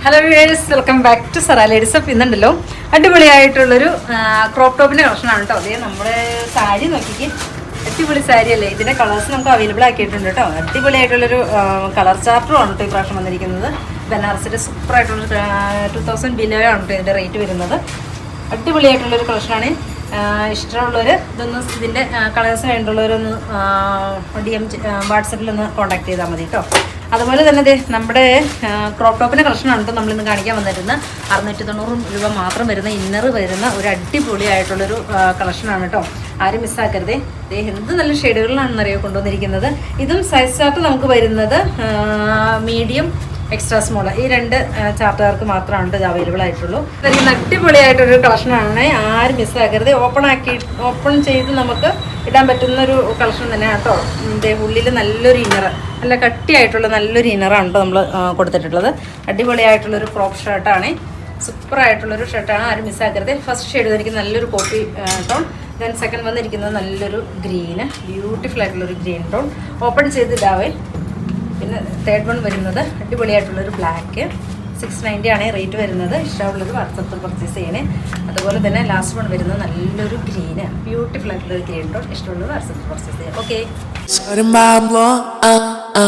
Hello viewers, welcome back to Zara ladies. അപ്പോൾ ഇന്നുണ്ടല്ലോ അടിപൊളിയായിട്ടുള്ളൊരു crop ടോപ്പിൻ്റെ കളക്ഷനാണ് കേട്ടോ. അതേ നമ്മുടെ സാരി നോക്കിക്ക്, അടിപൊളി സാരി അല്ലേ. ഇതിൻ്റെ കളേഴ്സ് നമുക്ക് അവൈലബിൾ ആക്കിയിട്ടുണ്ട് കേട്ടോ. അടിപൊളിയായിട്ടുള്ളൊരു കളർ ചാർട്ടും ആണ് കേട്ടോ ഈ പ്രാവശ്യം വന്നിരിക്കുന്നത്. ബനാറസിൻ്റെ സൂപ്പറായിട്ടുള്ളൊരു 2000 ബിലോ ആണ് കേട്ടോ ഇതിൻ്റെ റേറ്റ് വരുന്നത്. അടിപൊളിയായിട്ടുള്ളൊരു കളക്ഷനാണ്. ഇഷ്ടമുള്ളവർ ഇതിൻ്റെ കളേഴ്സ് വേണ്ടുള്ളവരൊന്ന് DM വാട്സപ്പിലൊന്ന് കോൺടാക്ട് ചെയ്താൽ മതി കേട്ടോ. അതുപോലെ തന്നെ നമ്മുടെ ക്രോപ്പ് ടോപ്പിൻ്റെ കളക്ഷനാണ് കേട്ടോ നമ്മളിന്ന് കാണിക്കാൻ വന്നിരുന്നത്. 690 രൂപ മാത്രം വരുന്ന ഇന്നർ വരുന്ന ഒരു അടിപൊളിയായിട്ടുള്ളൊരു കളക്ഷനാണ് കേട്ടോ. ആരും മിസ്സാക്കരുതേ. എന്ത് നല്ല ഷെയ്ഡുകളിലാണെന്നറിയോ കൊണ്ടുവന്നിരിക്കുന്നത്. ഇതും സൈസ് ചാർട്ട് നമുക്ക് വരുന്നത് മീഡിയം, എക്സ്ട്രാ സ്മോൾ, ഈ 2 ചാർട്ടുകാർക്ക് മാത്രമാണ് ഇത് അവൈലബിൾ ആയിട്ടുള്ളൂ. ഇതൊരു അടിപൊളിയായിട്ടൊരു കളക്ഷനാണ്, ആരും മിസ്സാക്കരുത്. ഓപ്പൺ ചെയ്ത് നമുക്ക് ഇടാൻ പറ്റുന്നൊരു കളക്ഷൻ തന്നെയാണ് കേട്ടോ. ഉള്ളിൽ നല്ലൊരു ഇന്നർ, നല്ല കട്ടിയായിട്ടുള്ള നല്ലൊരു ഇന്നറാണ് കേട്ടോ നമ്മൾ കൊടുത്തിട്ടുള്ളത്. അടിപൊളിയായിട്ടുള്ളൊരു ക്രോപ്പ് ഷർട്ടാണ്, സൂപ്പറായിട്ടുള്ളൊരു ഷർട്ടാണ്, ആരും മിസ്സാക്കരുത്. ഫസ്റ്റ് ഷെയ്ഡ് വന്നിരിക്കുന്നത് നല്ലൊരു കോഫി ടോൺ, ദെൻ സെക്കൻഡ് വന്നിരിക്കുന്നത് നല്ലൊരു ഗ്രീന്, ബ്യൂട്ടിഫുൾ ആയിട്ടുള്ളൊരു ഗ്രീൻ ടോൺ. ഓപ്പൺ ചെയ്തിടാവേ. പിന്നെ തേർഡ് വൺ വരുന്നത് അടിപൊളിയായിട്ടുള്ളൊരു ബ്ലാക്ക്, 690 ആണ് റേറ്റ് വരുന്നത്. ഇഷ്ടമുള്ളത് വാട്സപ്പിൽ പർച്ചേസ് ചെയ്യണേ. അതുപോലെ തന്നെ ലാസ്റ്റ് വൺ വരുന്നത് നല്ലൊരു ഗ്രീന്, ബ്യൂട്ടിഫുൾ ആയിട്ടുള്ളൊരു ഗ്രീൻ ടോൺ. ഇഷ്ടമുള്ളത് വാട്സപ്പിൽ പർച്ചേസ് ചെയ്യാം. ഓക്കെ.